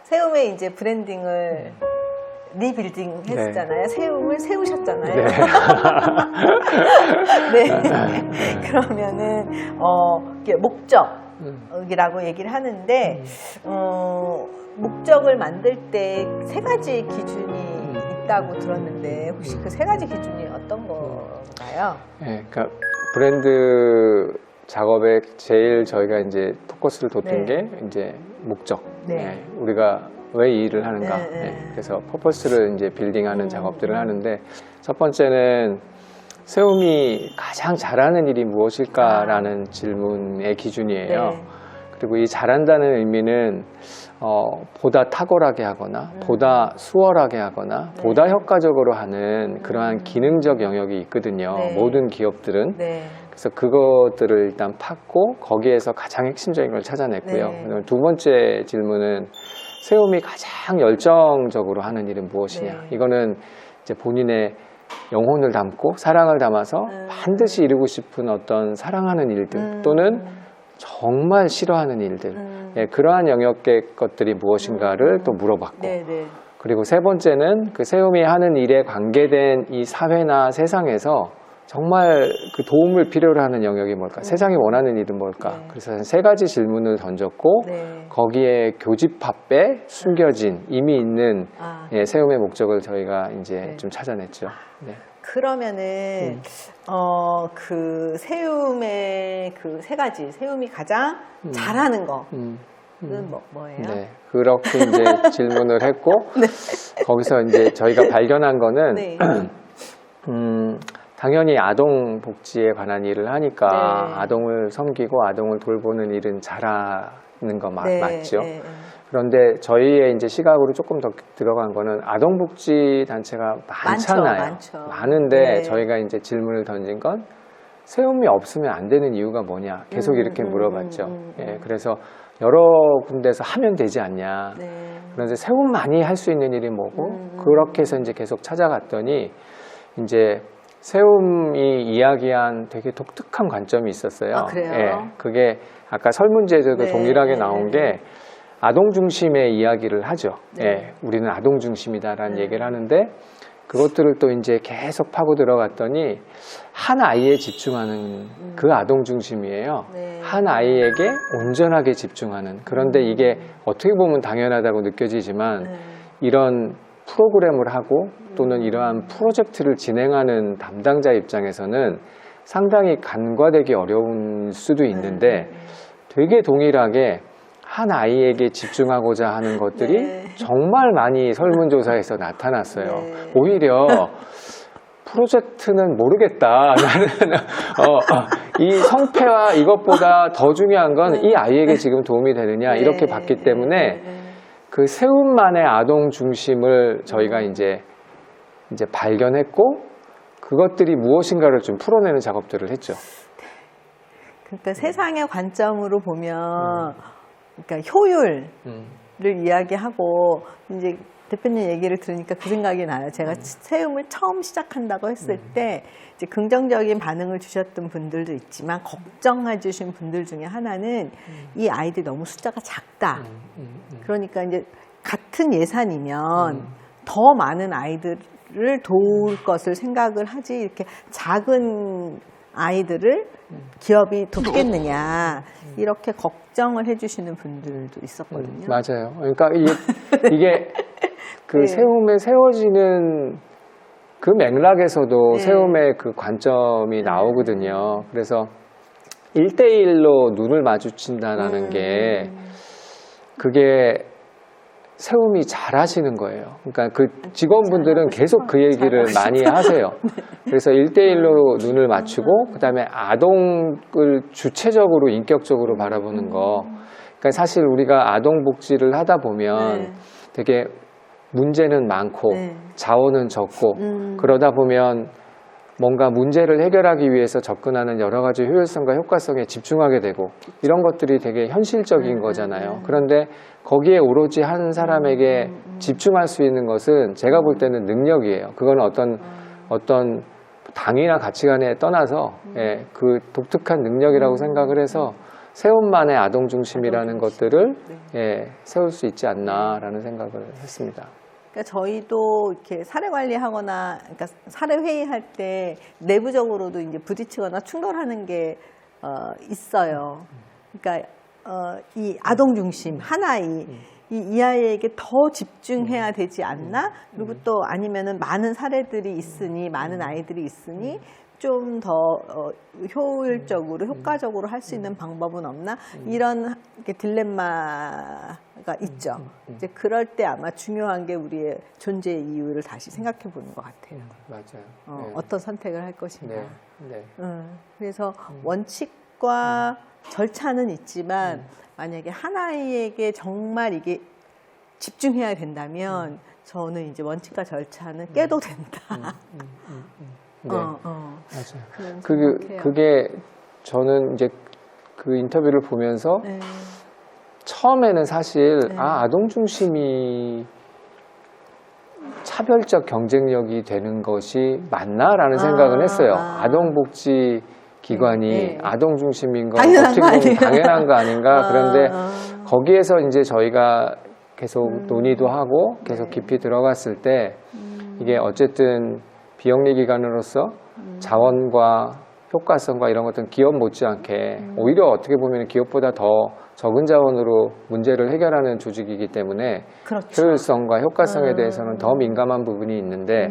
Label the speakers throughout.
Speaker 1: 세움의 이제 브랜딩을 리빌딩 했었잖아요.
Speaker 2: 네.
Speaker 1: 세움을 세우셨잖아요.
Speaker 2: 네.
Speaker 1: 네. 그러면은 이게 목적이라고 얘기를 하는데 목적을 만들 때 세 가지 기준이 있다고 들었는데 혹시 그 세 가지 기준이 어떤 건가요?
Speaker 2: 네, 그러니까 브랜드 작업에 제일 저희가 이제 포커스를 뒀던
Speaker 1: 네.
Speaker 2: 게 이제 목적.
Speaker 1: 네.
Speaker 2: 네, 우리가 왜 이 일을 하는가.
Speaker 1: 네, 네.
Speaker 2: 네, 그래서 퍼포스를 이제 빌딩하는 작업들을 하는데 첫 번째는 세움이 가장 잘하는 일이 무엇일까라는 질문의 기준이에요.
Speaker 1: 네.
Speaker 2: 그리고 이 잘한다는 의미는 보다 탁월하게 하거나 보다 수월하게 하거나
Speaker 1: 네.
Speaker 2: 보다 효과적으로 하는 그러한 기능적 영역이 있거든요.
Speaker 1: 네.
Speaker 2: 모든 기업들은.
Speaker 1: 네.
Speaker 2: 그래서 그것들을 일단 팠고 거기에서 가장 핵심적인 걸 찾아냈고요.
Speaker 1: 네.
Speaker 2: 그다음에 두 번째 질문은 세움이 가장 열정적으로 하는 일은 무엇이냐.
Speaker 1: 네.
Speaker 2: 이거는 이제 본인의 영혼을 담고 사랑을 담아서 반드시 이루고 싶은 어떤 사랑하는 일들 또는 정말 싫어하는 일들 예, 그러한 영역의 것들이 무엇인가를 또 물어봤고
Speaker 1: 네, 네.
Speaker 2: 그리고 세 번째는 그 세움이 하는 일에 관계된 이 사회나 세상에서 정말 그 도움을 필요로 하는 영역이 뭘까? 세상이 원하는 일은 뭘까?
Speaker 1: 네.
Speaker 2: 그래서 세 가지 질문을 던졌고
Speaker 1: 네.
Speaker 2: 거기에 교집합에 숨겨진 이미 있는 예, 세움의 목적을 저희가 이제
Speaker 1: 네.
Speaker 2: 좀 찾아냈죠. 네.
Speaker 1: 그러면은 그 세움의 그 세 가지 세움이 가장 잘하는 거는 뭐예요?
Speaker 2: 네, 그렇게 이제 질문을 했고 거기서 이제 저희가 발견한 거는
Speaker 1: 네.
Speaker 2: 당연히 아동 복지에 관한 일을 하니까
Speaker 1: 네.
Speaker 2: 아동을 섬기고 아동을 돌보는 일은 잘하는 거
Speaker 1: 네,
Speaker 2: 맞죠?
Speaker 1: 네, 네.
Speaker 2: 그런데 저희의 이제 시각으로 조금 더 들어간 거는 아동복지 단체가 많잖아요.
Speaker 1: 많죠.
Speaker 2: 많은데
Speaker 1: 네.
Speaker 2: 저희가 이제 질문을 던진 건 세움이 없으면 안 되는 이유가 뭐냐 계속 이렇게 물어봤죠. 예, 그래서 여러 군데서 하면 되지 않냐.
Speaker 1: 네.
Speaker 2: 그런데 세움만이 할 수 있는 일이 뭐고 그렇게 해서 이제 계속 찾아갔더니 이제 세움이 이야기한 되게 독특한 관점이 있었어요.
Speaker 1: 아, 그래요?
Speaker 2: 예, 그게 아까 설문지에서도
Speaker 1: 네,
Speaker 2: 동일하게 나온
Speaker 1: 네.
Speaker 2: 게 아동 중심의 이야기를 하죠.
Speaker 1: 네.
Speaker 2: 예, 우리는 아동 중심이다라는 얘기를 하는데 그것들을 또 이제 계속 파고 들어갔더니 한 아이에 집중하는 그 아동 중심이에요.
Speaker 1: 네.
Speaker 2: 한 아이에게 온전하게 집중하는. 그런데 이게 어떻게 보면 당연하다고 느껴지지만
Speaker 1: 네.
Speaker 2: 이런 프로그램을 하고 또는 이러한 프로젝트를 진행하는 담당자 입장에서는 상당히 간과되기 어려운 수도 있는데 되게 동일하게 한 아이에게 집중하고자 하는 것들이
Speaker 1: 네.
Speaker 2: 정말 많이 설문조사에서 나타났어요.
Speaker 1: 네.
Speaker 2: 오히려 프로젝트는 모르겠다. 나는 이 성패와 이것보다 더 중요한 건 이 아이에게 지금 도움이 되느냐
Speaker 1: 네.
Speaker 2: 이렇게 봤기 때문에 그 세움만의 아동 중심을 저희가 이제 발견했고 그것들이 무엇인가를 좀 풀어내는 작업들을 했죠.
Speaker 1: 그러니까 세상의 관점으로 보면 그러니까 효율을 이야기하고 이제 대표님 얘기를 들으니까 그 생각이 나요. 제가 세움을 처음 시작한다고 했을 때 이제 긍정적인 반응을 주셨던 분들도 있지만 걱정해 주신 분들 중에 하나는 이 아이들이 너무 숫자가 작다. 그러니까 이제 같은 예산이면 더 많은 아이들을 도울 것을 생각을 하지 이렇게 작은 아이들을 기업이 돕겠느냐 이렇게 걱정을 해주시는 분들도 있었거든요.
Speaker 2: 맞아요. 그러니까 이게 그
Speaker 1: 네.
Speaker 2: 세움에 세워지는 그 맥락에서도
Speaker 1: 네.
Speaker 2: 세움의 그 관점이 나오거든요. 그래서 1대1로 눈을 마주친다라는 게 그게 세움이 잘 하시는 거예요. 그러니까 그 직원분들은 계속 그 얘기를 많이 하세요. 그래서 1대1로 눈을 맞추고 그다음에 아동을 주체적으로 인격적으로 바라보는 거. 그러니까 사실 우리가 아동 복지를 하다 보면
Speaker 1: 네.
Speaker 2: 되게 문제는 많고
Speaker 1: 네.
Speaker 2: 자원은 적고 그러다 보면 뭔가 문제를 해결하기 위해서 접근하는 여러 가지 효율성과 효과성에 집중하게 되고 이런 것들이 되게 현실적인 거잖아요. 그런데 거기에 오로지 한 사람에게 집중할 수 있는 것은 제가 볼 때는 능력이에요. 그건 어떤 당이나 가치관에 떠나서 예, 그 독특한 능력이라고 생각을 해서 세움만의 아동 중심이라는
Speaker 1: 아동 중심.
Speaker 2: 것들을
Speaker 1: 네.
Speaker 2: 예, 세울 수 있지 않나라는 생각을 했습니다.
Speaker 1: 그러니까 저희도 이렇게 사례 관리하거나, 그러니까 사례 회의할 때 내부적으로도 이제 부딪히거나 충돌하는 게 있어요. 그러니까 이 아동 중심 한 아이. 이 아이에게 더 집중해야 되지 않나? 그리고 또 아니면은 많은 사례들이 있으니, 많은 아이들이 있으니 좀 더 효율적으로, 효과적으로 할 수 있는 방법은 없나? 이런 이렇게 딜레마가 있죠. 이제 그럴 때 아마 중요한 게 우리의 존재의 이유를 다시 생각해 보는 것 같아요.
Speaker 2: 맞아요. 네.
Speaker 1: 어떤 선택을 할 것인가.
Speaker 2: 네. 네.
Speaker 1: 그래서 원칙과 절차는 있지만 만약에 한 아이에게 정말 이게 집중해야 된다면 저는 이제 원칙과 절차는 깨도 된다.
Speaker 2: 네.
Speaker 1: 그런
Speaker 2: 맞아요.
Speaker 1: 생각해요.
Speaker 2: 그게 저는 이제 그 인터뷰를 보면서
Speaker 1: 네.
Speaker 2: 처음에는 사실
Speaker 1: 네.
Speaker 2: 아동 중심이 차별적 경쟁력이 되는 것이 맞나라는 생각은 했어요. 아동복지 기관이
Speaker 1: 네.
Speaker 2: 아동 중심인 건
Speaker 1: 당연한
Speaker 2: 어떻게
Speaker 1: 거
Speaker 2: 보면
Speaker 1: 아니에요?
Speaker 2: 당연한 거 아닌가. 그런데 거기에서 이제 저희가 계속 논의도 하고 계속 깊이 들어갔을 때 이게 어쨌든 비영리 기관으로서 자원과 효과성과 이런 것들은 기업 못지않게 오히려 어떻게 보면 기업보다 더 적은 자원으로 문제를 해결하는 조직이기 때문에
Speaker 1: 그렇죠.
Speaker 2: 효율성과 효과성에 대해서는 더 민감한 부분이 있는데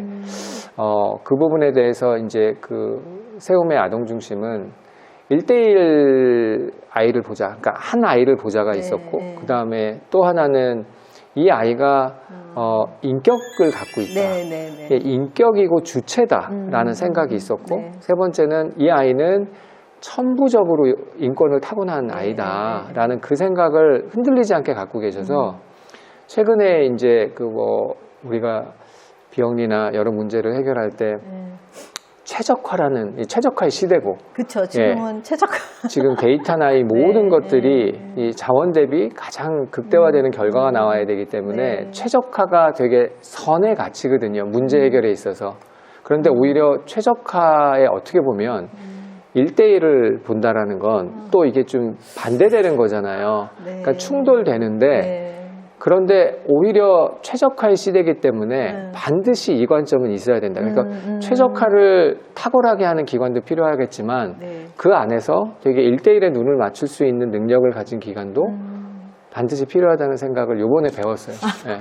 Speaker 2: 그 부분에 대해서 이제 그 세움의 아동 중심은 1대1 아이를 보자, 그러니까 한 아이를 보자가
Speaker 1: 네,
Speaker 2: 있었고
Speaker 1: 네.
Speaker 2: 그 다음에 또 하나는 이 아이가 인격을 갖고 있다.
Speaker 1: 네, 네, 네.
Speaker 2: 이게 인격이고 주체다라는 생각이 있었고
Speaker 1: 네.
Speaker 2: 세 번째는 이 아이는 천부적으로 인권을 타고난
Speaker 1: 네,
Speaker 2: 아이다라는 그 생각을 흔들리지 않게 갖고 계셔서 최근에 이제 그 뭐 우리가 비영리나 여러 문제를 해결할 때 최적화라는 이 최적화의 시대고
Speaker 1: 그렇죠. 지금은 최적화.
Speaker 2: 지금 데이터나 이 모든 것들이 이 자원 대비 가장 극대화되는 결과가 나와야 되기 때문에
Speaker 1: 네.
Speaker 2: 최적화가 되게 선의 가치거든요. 문제 해결에 있어서. 그런데 오히려 최적화에 어떻게 보면 1대1을 본다라는 건 또 이게 좀 반대되는 거잖아요.
Speaker 1: 네.
Speaker 2: 그러니까 충돌되는데
Speaker 1: 네.
Speaker 2: 그런데 오히려 최적화의 시대이기 때문에 반드시 이 관점은 있어야 된다. 그러니까 최적화를 탁월하게 하는 기관도 필요하겠지만
Speaker 1: 네.
Speaker 2: 그 안에서 되게 1대1에 눈을 맞출 수 있는 능력을 가진 기관도 반드시 필요하다는 생각을 요번에 배웠어요. 네.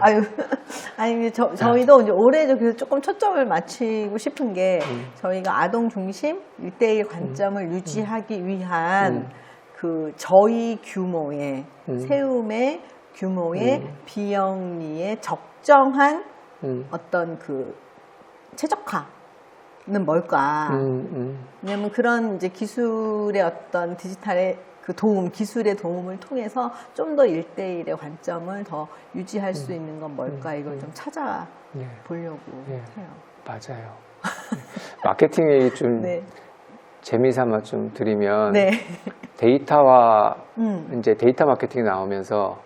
Speaker 1: 아니, 저희도 이제 올해 그래서 조금 초점을 맞추고 싶은 게 저희가 아동 중심 1대1 관점을 유지하기 위한 그 저희 규모의 세움의 규모의 비영리의 적정한 어떤 그 최적화는 뭘까? 왜냐면 그런 이제 기술의 어떤 디지털의 그 도움, 기술의 도움을 통해서 좀 더 1대1의 관점을 더 유지할 수 있는 건 뭘까? 이걸 좀 찾아보려고 해요.
Speaker 2: 맞아요. 마케팅이 좀
Speaker 1: 네.
Speaker 2: 재미삼아 좀 드리면
Speaker 1: 네.
Speaker 2: 데이터와 이제 데이터 마케팅이 나오면서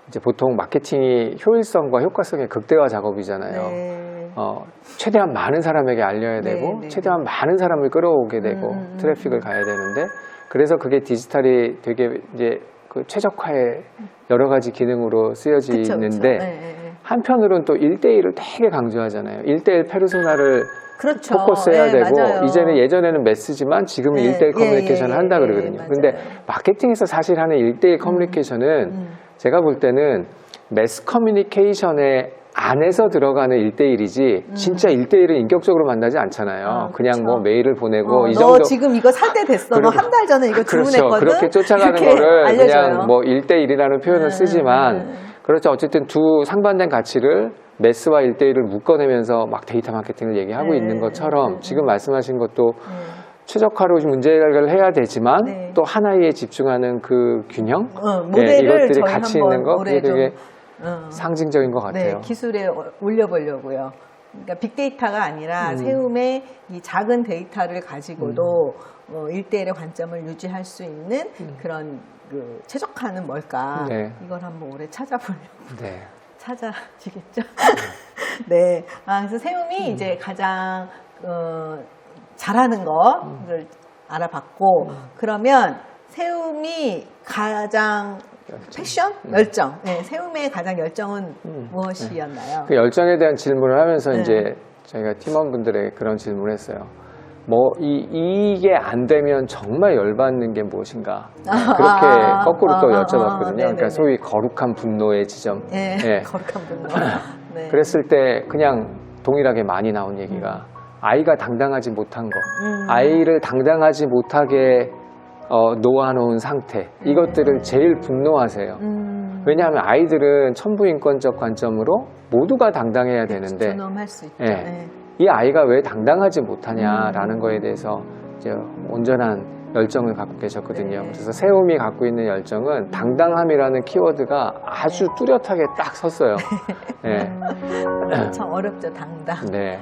Speaker 2: 이제 보통 마케팅이 효율성과 효과성의 극대화 작업이잖아요.
Speaker 1: 네.
Speaker 2: 최대한 많은 사람에게 알려야
Speaker 1: 네,
Speaker 2: 되고
Speaker 1: 네,
Speaker 2: 최대한 많이 많은 끌어오게 되고 트래픽을 가야 되는데 그래서 그게 디지털이 되게 이제 그 최적화의 여러 가지 기능으로 쓰여지는데
Speaker 1: 네.
Speaker 2: 한편으로는 또 1대1을 되게 강조하잖아요. 1대1 페르소나를
Speaker 1: 그렇죠.
Speaker 2: 포커스해야
Speaker 1: 네,
Speaker 2: 되고
Speaker 1: 맞아요.
Speaker 2: 이제는 예전에는 메시지만 지금은
Speaker 1: 네,
Speaker 2: 1대1 커뮤니케이션을 한다
Speaker 1: 예,
Speaker 2: 그러거든요.
Speaker 1: 맞아요.
Speaker 2: 근데 마케팅에서 사실 하는 1대1 커뮤니케이션은 제가 볼 때는 매스 커뮤니케이션의 안에서 들어가는 1대1이지 진짜 1대1을 인격적으로 만나지 않잖아요. 그냥
Speaker 1: 그렇죠.
Speaker 2: 뭐 메일을 보내고 이
Speaker 1: 너
Speaker 2: 정도
Speaker 1: 지금 이거 살 때 됐어. 너 한 달 전에 이거
Speaker 2: 그렇죠.
Speaker 1: 주문했거든.
Speaker 2: 그렇게 쫓아가는
Speaker 1: 이렇게
Speaker 2: 거를
Speaker 1: 알려줘요.
Speaker 2: 그냥 뭐 1대1이라는 표현을 쓰지만 그렇죠. 어쨌든 두 상반된 가치를 매스와 1대1을 묶어내면서 막 데이터 마케팅을 얘기하고 있는 것처럼 지금 말씀하신 것도 최적화로 문제 해결을 해야 되지만 또 하나에 집중하는 그 균형
Speaker 1: 모델을
Speaker 2: 이것들이
Speaker 1: 저희
Speaker 2: 같이
Speaker 1: 한번
Speaker 2: 있는 거 그게
Speaker 1: 올해
Speaker 2: 되게
Speaker 1: 좀,
Speaker 2: 상징적인 것 같아요.
Speaker 1: 네, 기술에 올려보려고요. 그러니까 빅데이터가 아니라 세움의 이 작은 데이터를 가지고도 1대1의 관점을 유지할 수 있는 그런 그 최적화는 뭘까?
Speaker 2: 네.
Speaker 1: 이걸 한번 올해 찾아보려고.
Speaker 2: 네.
Speaker 1: 찾아지겠죠? 네. 그래서 세움이 이제 가장 잘하는 거를 알아봤고 그러면 세움이 가장 패션? 열정. 네, 세움의 가장 열정은 무엇이었나요?
Speaker 2: 그 열정에 대한 질문을 하면서
Speaker 1: 네.
Speaker 2: 이제 저희가 팀원분들에게 그런 질문을 했어요. 뭐 이게 안 되면 정말 열받는 게 무엇인가? 그렇게 거꾸로 또 여쭤봤거든요.
Speaker 1: 네네네.
Speaker 2: 그러니까 소위 거룩한 분노의 지점.
Speaker 1: 네,
Speaker 2: 예.
Speaker 1: 거룩한 분노. 네.
Speaker 2: 그랬을 때 그냥 동일하게 많이 나온 얘기가 아이가 당당하지 못한 거, 아이를 당당하지 못하게 놓아놓은 상태, 이것들을 제일 분노하세요. 왜냐하면 아이들은 천부인권적 관점으로 모두가 당당해야 되는데
Speaker 1: 존엄할 수 있죠.
Speaker 2: 예.
Speaker 1: 네.
Speaker 2: 이 아이가 왜 당당하지 못하냐라는 거에 대해서 이제 온전한 열정을 갖고 계셨거든요.
Speaker 1: 네.
Speaker 2: 그래서 세움이 갖고 있는 열정은 당당함이라는 키워드가 아주 뚜렷하게 딱 섰어요. 네.
Speaker 1: 참 어렵죠, 당당.
Speaker 2: 네.